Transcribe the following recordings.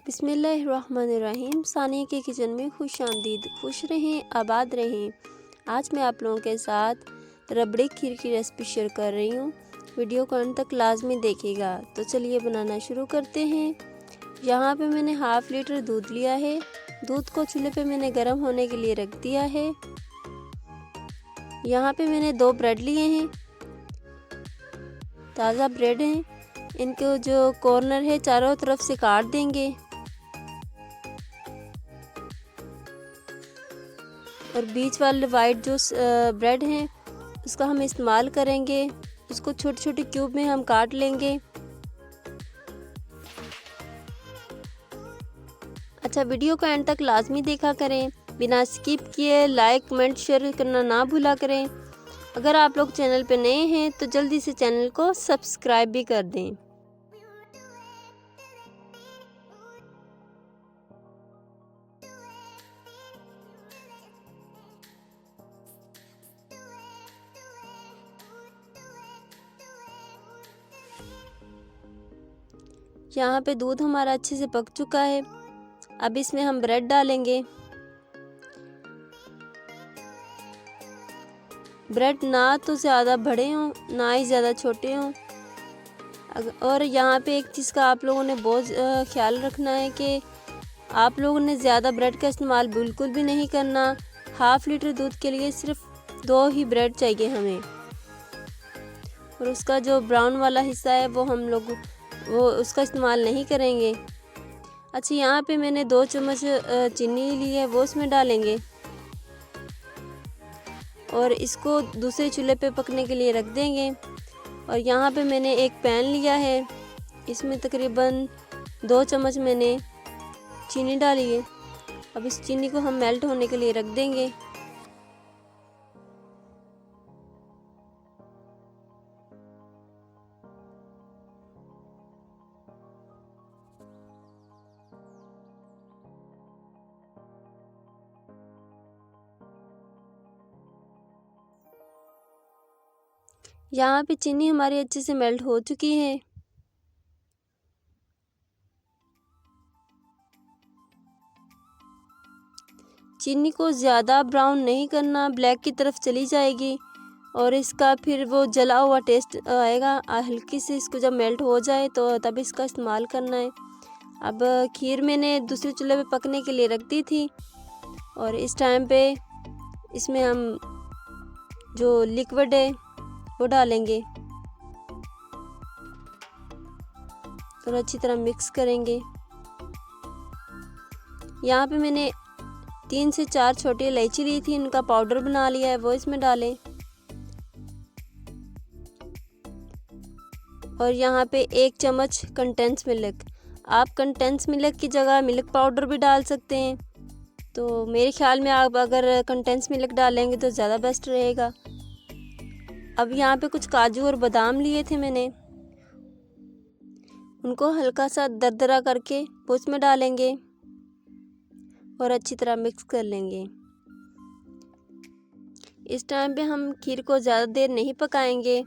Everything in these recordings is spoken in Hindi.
बिस्मिल्लाहिर्रहमानिर्रहीम। सानिया के किचन में खुश आमदीद। खुश रहें, आबाद रहें। आज मैं आप लोगों के साथ रबड़ी खीर की रेसिपी शेयर कर रही हूँ। वीडियो को अंत तक लाजमी देखिएगा। तो चलिए बनाना शुरू करते हैं। यहाँ पे मैंने हाफ लीटर दूध लिया है। दूध को चूल्हे पे मैंने गर्म होने के लिए रख दिया है। यहाँ पे मैंने 2 ब्रेड लिए हैं, ताज़ा ब्रेड हैं। इनको जो कॉर्नर है चारों तरफ से काट देंगे और बीच वाले वाइट जो ब्रेड हैं उसका हम इस्तेमाल करेंगे। उसको छोटे छोटे क्यूब में हम काट लेंगे। अच्छा, वीडियो को एंड तक लाजमी देखा करें, बिना स्किप किए लाइक कमेंट शेयर करना ना भूला करें। अगर आप लोग चैनल पे नए हैं तो जल्दी से चैनल को सब्सक्राइब भी कर दें। यहाँ पे दूध हमारा अच्छे से पक चुका है। अब इसमें हम ब्रेड डालेंगे। ब्रेड ना तो ज़्यादा बड़े हों ना ही ज़्यादा छोटे हों। और यहाँ पे एक चीज़ का आप लोगों ने बहुत ख्याल रखना है कि आप लोगों ने ज़्यादा ब्रेड का इस्तेमाल बिल्कुल भी नहीं करना। हाफ लीटर दूध के लिए सिर्फ 2 ही ब्रेड चाहिए हमें। और उसका जो ब्राउन वाला हिस्सा है वो उसका इस्तेमाल नहीं करेंगे। अच्छा, यहाँ पे मैंने 2 चम्मच चीनी ली है, वो इसमें डालेंगे और इसको दूसरे चूल्हे पे पकने के लिए रख देंगे। और यहाँ पे मैंने एक पैन लिया है, इसमें तकरीबन 2 चम्मच मैंने चीनी डाली है। अब इस चीनी को हम मेल्ट होने के लिए रख देंगे। यहाँ पे चीनी हमारी अच्छे से मेल्ट हो चुकी है। चीनी को ज़्यादा ब्राउन नहीं करना, ब्लैक की तरफ चली जाएगी और इसका फिर वो जला हुआ टेस्ट आएगा। हल्की से इसको जब मेल्ट हो जाए तो तब इसका इस्तेमाल करना है। अब खीर मैंने दूसरे चूल्हे पे पकने के लिए रख दी थी और इस टाइम पे इसमें हम जो लिक्विड है वो डालेंगे और अच्छी तरह मिक्स करेंगे। यहाँ पे मैंने 3 से 4 छोटी इलायची ली थी, इनका पाउडर बना लिया है, वो इसमें डालें। और यहाँ पे 1 चम्मच कंडेंस मिल्क। आप कंडेंस मिल्क की जगह मिल्क पाउडर भी डाल सकते हैं। तो मेरे ख्याल में आप अगर कंडेंस मिल्क डालेंगे तो ज़्यादा बेस्ट रहेगा। अब यहाँ पे कुछ काजू और बादाम लिए थे मैंने, उनको हल्का सा दरदरा करके वो उसमें डालेंगे और अच्छी तरह मिक्स कर लेंगे। इस टाइम पे हम खीर को ज़्यादा देर नहीं पकाएंगे।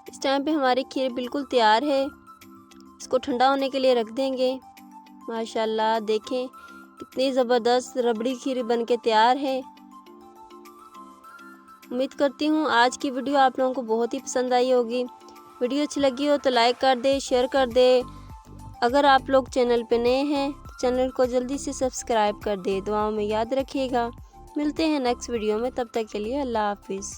इस टाइम पे हमारी खीर बिल्कुल तैयार है। इसको ठंडा होने के लिए रख देंगे। माशाल्लाह, देखें कितनी ज़बरदस्त रबड़ी खीर बन के तैयार है। उम्मीद करती हूँ आज की वीडियो आप लोगों को बहुत ही पसंद आई होगी। वीडियो अच्छी लगी हो तो लाइक कर दे, शेयर कर दे। अगर आप लोग चैनल पे नए हैं तो चैनल को जल्दी से सब्सक्राइब कर दे। दुआओं में याद रखिएगा। मिलते हैं नेक्स्ट वीडियो में, तब तक के लिए अल्लाह हाफिज़।